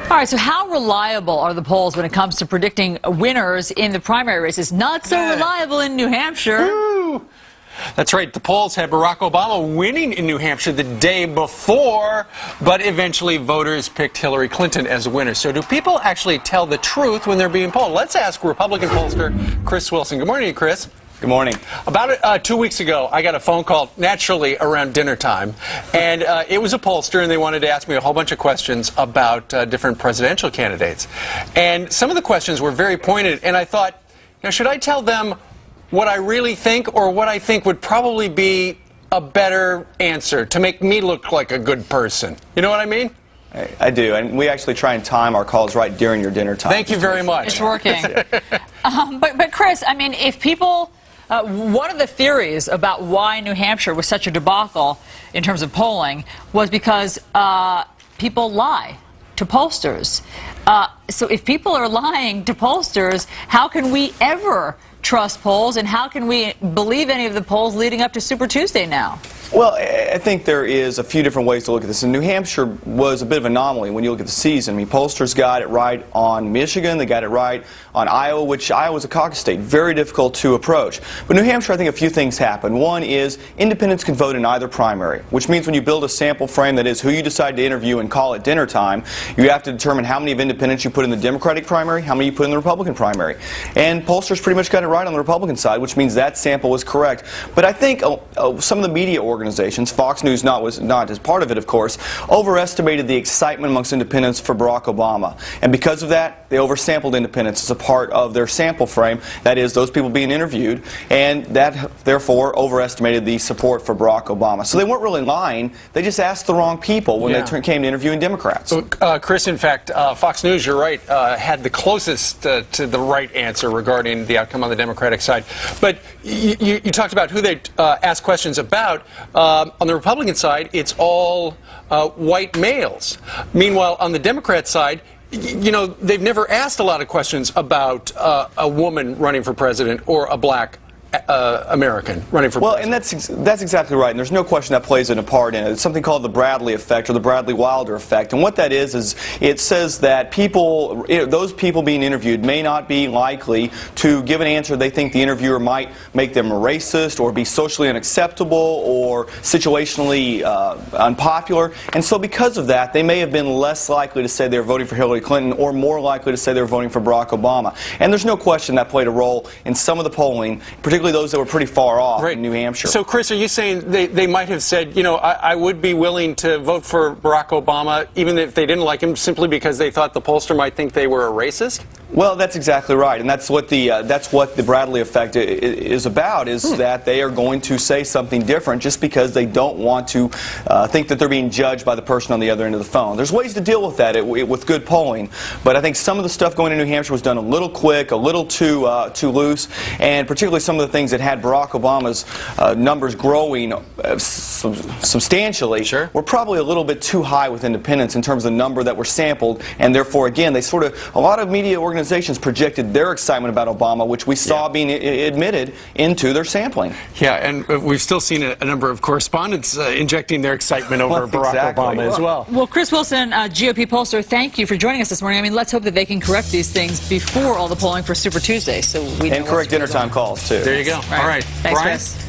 All right, so how reliable are the polls when it comes to predicting winners in the primary races? Not so reliable in New Hampshire. Woo. That's right. The polls had Barack Obama winning in New Hampshire the day before, but eventually voters picked Hillary Clinton as a winner. So do people actually tell the truth when they're being polled? Let's ask Republican pollster Chris Wilson. Good morning, Chris. Good morning. About 2 weeks ago, I got a phone call, naturally, around dinner time, and it was a pollster, and they wanted to ask me a whole bunch of questions about different presidential candidates. And some of the questions were very pointed, and I thought, should I tell them what I really think or what I think would probably be a better answer to make me look like a good person? You know what I mean? I do, and we actually try and time our calls right during your dinner time. Thank you very much. It's working. But Chris, I mean, if people... one of the theories about why New Hampshire was such a debacle in terms of polling was because people lie to pollsters. So if people are lying to pollsters, how can we ever trust polls, and how can we believe any of the polls leading up to Super Tuesday now? Well, I think there is a few different ways to look at this. And New Hampshire was a bit of an anomaly when you look at the season. I mean, pollsters got it right on Michigan, they got it right on Iowa, which Iowa's a caucus state, very difficult to approach. But New Hampshire, I think a few things happened. One is independents can vote in either primary, which means when you build a sample frame, that is who you decide to interview and call at dinner time, you have to determine how many of independents you put in the Democratic primary, how many you put in the Republican primary. And pollsters pretty much got it right on the Republican side, which means that sample was correct. But I think some of the media organizations, Fox News was not as part of it, of course, overestimated the excitement amongst independents for Barack Obama. And because of that, they oversampled independents as a part of their sample frame, that is, those people being interviewed, and that, therefore, overestimated the support for Barack Obama. So they weren't really lying, they just asked the wrong people when they came to interviewing Democrats. So, Chris, in fact, Fox News, you're right, had the closest to the right answer regarding the outcome on the Democratic side. But you talked about who they asked questions about. On the Republican side, it's all white males. Meanwhile, on the Democrat side, they've never asked a lot of questions about a woman running for president or a black American running for president. And that's exactly right, and there's no question that plays a part in it. It's something called the Bradley effect or the Bradley Wilder effect, and what that is it says that those people being interviewed may not be likely to give an answer they think the interviewer might make them a racist or be socially unacceptable or situationally unpopular, and so because of that they may have been less likely to say they're voting for Hillary Clinton or more likely to say they're voting for Barack Obama. And there's no question that played a role in some of the polling, particularly those that were pretty far off in New Hampshire. So, Chris, are you saying they might have said, I would be willing to vote for Barack Obama even if they didn't like him simply because they thought the pollster might think they were a racist? Well, that's exactly right, and that's what the Bradley effect is about, is that they are going to say something different just because they don't want to think that they're being judged by the person on the other end of the phone. There's ways to deal with that with good polling, but I think some of the stuff going to New Hampshire was done a little quick, a little too loose, and particularly some of the things that had Barack Obama's numbers growing substantially were probably a little bit too high with independents in terms of the number that were sampled, and therefore, again, a lot of media organizations projected their excitement about Obama, which we saw being admitted into their sampling. Yeah, and we've still seen a number of correspondents injecting their excitement over Barack Obama as well. Well, Chris Wilson, GOP pollster, thank you for joining us this morning. I mean, let's hope that they can correct these things before all the polling for Super Tuesday. So we know and correct dinner time calls, too. There you go. All right. Thanks, Brian? Chris.